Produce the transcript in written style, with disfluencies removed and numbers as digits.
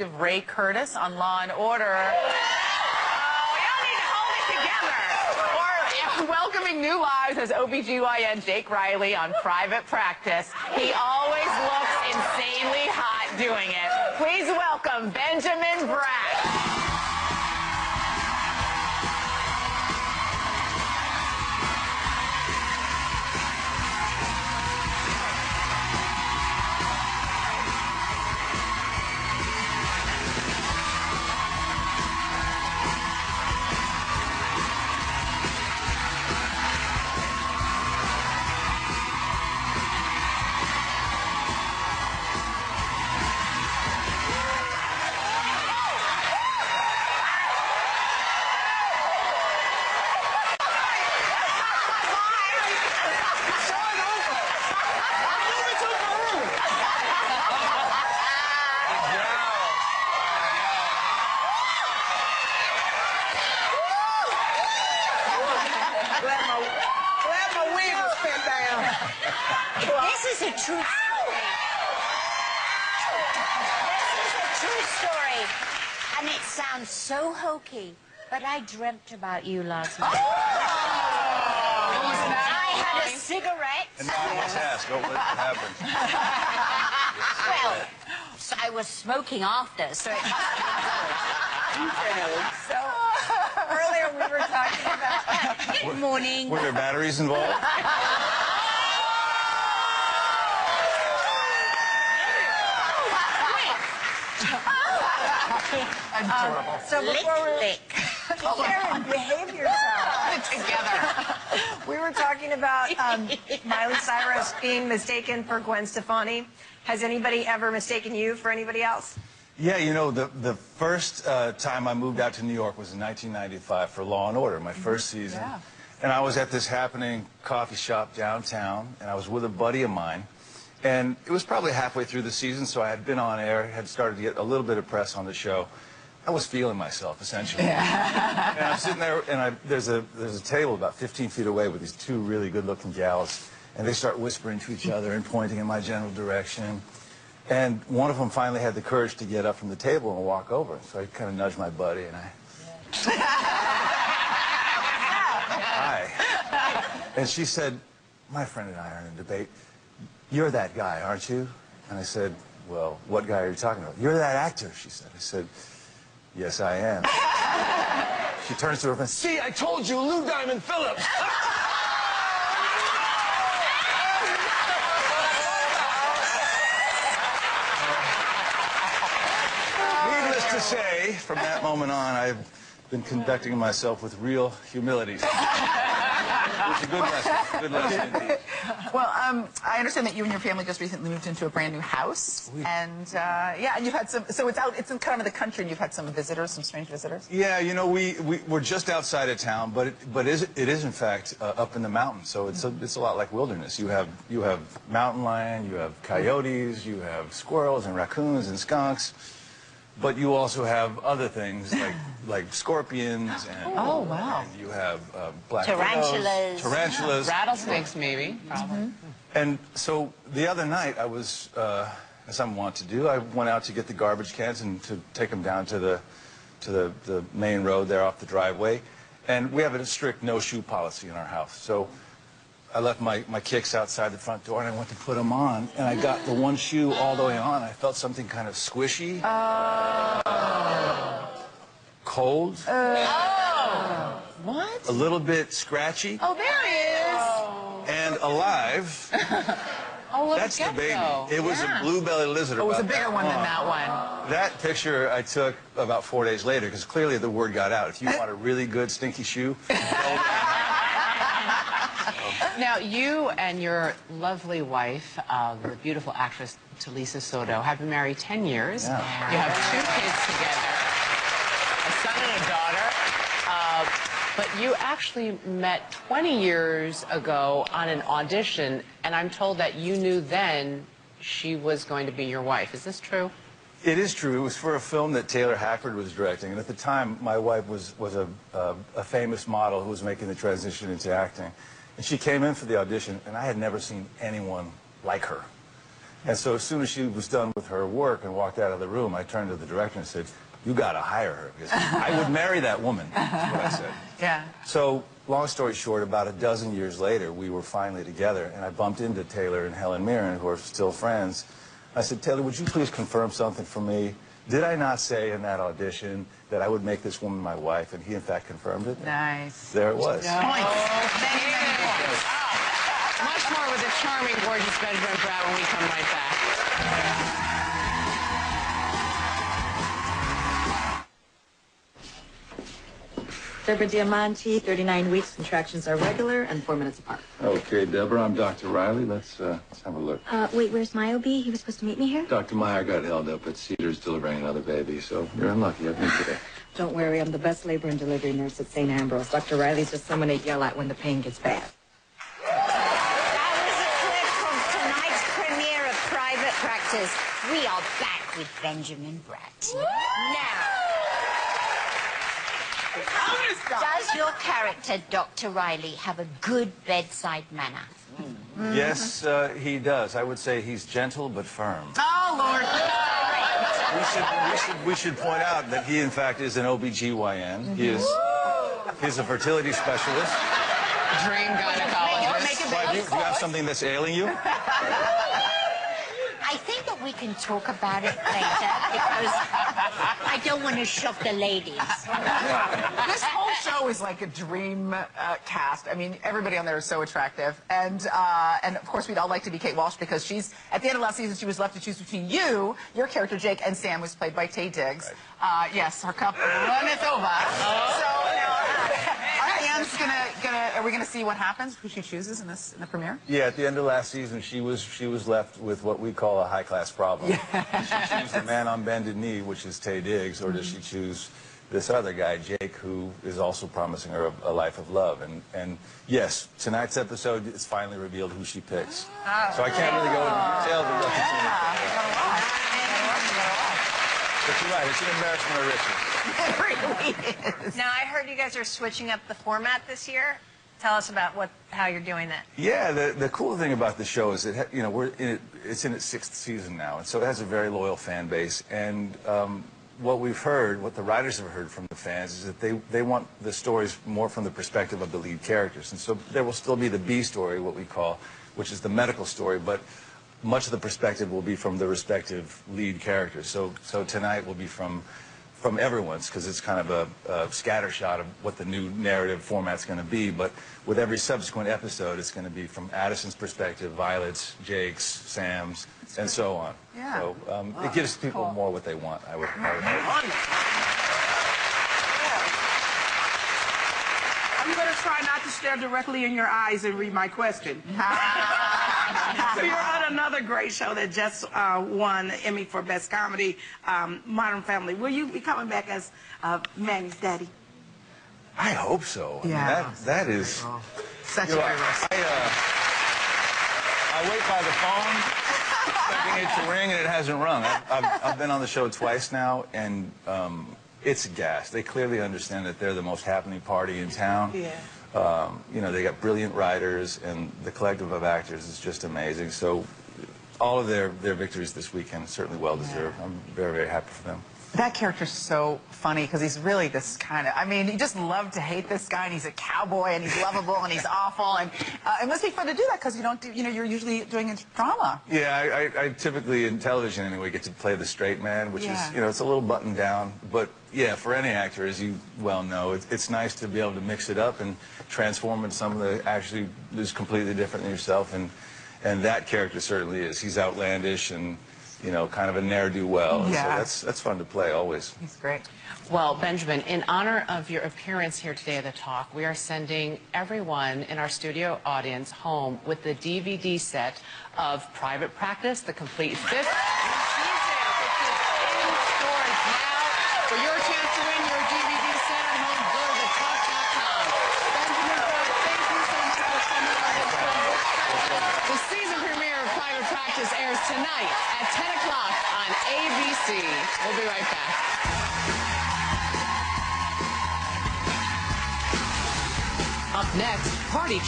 Ray Curtis on Law and Order. Oh, we all need to hold it together. Or welcoming new lives as OBGYN Jake Riley on Private Practice. He always looks insanely hot doing it. Please welcome Benjamin Bratt. This is a true story. This is a true story. And it sounds so hokey, but I dreamt about you last night. I had a cigarette. And now I must ask, what happened? Well, so I was smoking after, so it must be good. So, earlier we were talking about... Good morning. Were there batteries involved? Adorable. So before we... Sharon, behave yourself. Together. We were talking about Miley Cyrus being mistaken for Gwen Stefani. Has anybody ever mistaken you for anybody else? Yeah, you know, the first time I moved out to New York was in 1995 for Law & Order, my first season. Yeah. And I was at this happening coffee shop downtown, and I was with a buddy of mine. And it was probably halfway through the season, so I had been on air, had started to get a little bit of press on the show. I was feeling myself, essentially. Yeah. And I'm sitting there, and there's a table about 15 feet away with these two really good-looking gals, and they start whispering to each other and pointing in my general direction. And one of them finally had the courage to get up from the table and walk over. So I kind of nudged my buddy, and I... Hi. And she said, my friend and I are in a debate. You're that guy, aren't you? And I said, well, what guy are you talking about? You're that actor, she said. I said, yes, I am. She turns to her friend, see, I told you, Lou Diamond Phillips. Needless to say, from that moment on, I've been conducting myself with real humility. It's a good lesson. Good lesson indeed. Well, I understand that you and your family just recently moved into a brand new house, and yeah, and you've had some. So it's kind of in the country, and you've had some visitors, some strange visitors. Yeah, you know, we're just outside of town, but it is in fact up in the mountains. So it's a lot like wilderness. You have mountain lion, you have coyotes, you have squirrels and raccoons and skunks. But you also have other things like scorpions and, oh, wow. And you have black Tarantulas. Tarantulas. Rattlesnakes, maybe. Probably. And so the other night I was, as I want to do, I went out to get the garbage cans and to take them down to the main road there off the driveway. And we have a strict no-shoe policy in our house. So I left my kicks outside the front door, and I went to put them on, and I got the one shoe all the way on. I felt something kind of squishy. Cold. What? A little bit scratchy. Oh, there he is. And alive. Oh, look That's at the baby. Gecko. It was a blue-bellied lizard. Oh, it was a about bigger that one than long. that one. That picture I took about 4 days later, because clearly the word got out. If you want a really good stinky shoe, Now, you and your lovely wife, the beautiful actress Talisa Soto, have been married 10 years. Yeah. You have 2 kids together, a son and a daughter. But you actually met 20 years ago on an audition, and I'm told that you knew then she was going to be your wife. Is this true? It is true. It was for a film that Taylor Hackford was directing, and at the time, my wife was a famous model who was making the transition into acting. And she came in for the audition, and I had never seen anyone like her. And so as soon as she was done with her work and walked out of the room, I turned to the director and said, "You got to hire her, because I would marry that woman," is what I said. Yeah. So, long story short, about a dozen years later, we were finally together, and I bumped into Taylor and Helen Mirren, who are still friends. I said, "Taylor, would you please confirm something for me? Did I not say in that audition that I would make this woman my wife?" And he, in fact, confirmed it. Nice. There it was. Points. Much more with the charming, gorgeous Benjamin Bratt when we come right back. Deborah Diamante, 39 weeks. Contractions are regular and 4 minutes apart. Okay, Deborah, I'm Dr. Riley. Let's have a look. Wait, where's my OB? He was supposed to meet me here? Dr. Meyer got held up at Cedars delivering another baby, so you're unlucky. I've been today. Don't worry, I'm the best labor and delivery nurse at St. Ambrose. Dr. Riley's just someone to yell at when the pain gets bad. That was a clip from tonight's premiere of Private Practice. We are back with Benjamin Bratt. Now, does your character, Dr. Riley, have a good bedside manner? Yes, he does. I would say he's gentle but firm. Oh, Lord. We should point out that he, in fact, is an OBGYN. He's a fertility specialist. Dream gynecologist. Why, do you have something that's ailing you? I think that we can talk about it later because I don't want to shock the ladies. This whole show is like a dream cast. I mean, everybody on there is so attractive. And of course, we'd all like to be Kate Walsh because she's, at the end of last season, she was left to choose between you, your character, Jake, and Sam, was played by Taye Diggs. Right. Yes, her cup runneth over. So now, are fans are we gonna see what happens, who she chooses in the premiere? Yeah, at the end of last season, she was left with what we call a high-class problem. Does she choose the man on bended knee, which is Taye Diggs, or does she choose this other guy, Jake, who is also promising her a life of love? And yes, tonight's episode, it's finally revealed who she picks. So I can't really go into detail, but look, but you're right, it's an embarrassment of riches. It really is. Now, I heard you guys are switching up the format this year. Tell us about how you're doing that. Yeah, the cool thing about the show is that, you know, it's in its 6th season now, and so it has a very loyal fan base. And what we've heard, what the writers have heard from the fans, is that they want the stories more from the perspective of the lead characters. And so there will still be the B story, what we call, which is the medical story, but much of the perspective will be from the respective lead characters. So tonight will be from everyone's, because it's kind of a scatter shot of what the new narrative format's going to be. But with every subsequent episode, it's going to be from Addison's perspective, Violet's, Jake's, Sam's, and so on. Yeah. So it gives people more what they want, I would hope. I'm going to try not to stare directly in your eyes and read my question. So you're on another great show that just won the Emmy for Best Comedy, Modern Family. Will you be coming back as Manny's daddy? I hope so. Yeah. I mean, that is... Such You a know, great role. I wait by the phone, expecting it to ring, and it hasn't rung. I've been on the show twice now, and it's a gas. They clearly understand that they're the most happening party in town. Yeah. You know, they got brilliant writers, and the collective of actors is just amazing. So all of their victories this weekend are certainly well-deserved. I'm very, very happy for them. That character's so funny because he's really this kind of, I mean, you just love to hate this guy, and he's a cowboy, and he's lovable, and he's awful, and it must be fun to do that because you don't do, you know, you're usually doing drama. Yeah, I typically, in television anyway, get to play the straight man, which is, you know, it's a little buttoned down. But, yeah, for any actor, as you well know, it's nice to be able to mix it up and transform into something that actually is completely different than yourself. And that character certainly is. He's outlandish and, you know, kind of a ne'er-do-well. And so that's fun to play, always. He's great. Well, Benjamin, in honor of your appearance here today at the Talk, we are sending everyone in our studio audience home with the DVD set of Private Practice, the complete 5th season. It's in stores now. For your chance to win your DVD set at home, go to thetalk.com. Benjamin Bratt, thank you so much for coming on this program. The season premiere of Private Practice airs tonight at 10 o'clock on ABC. We'll be right back. Up next, party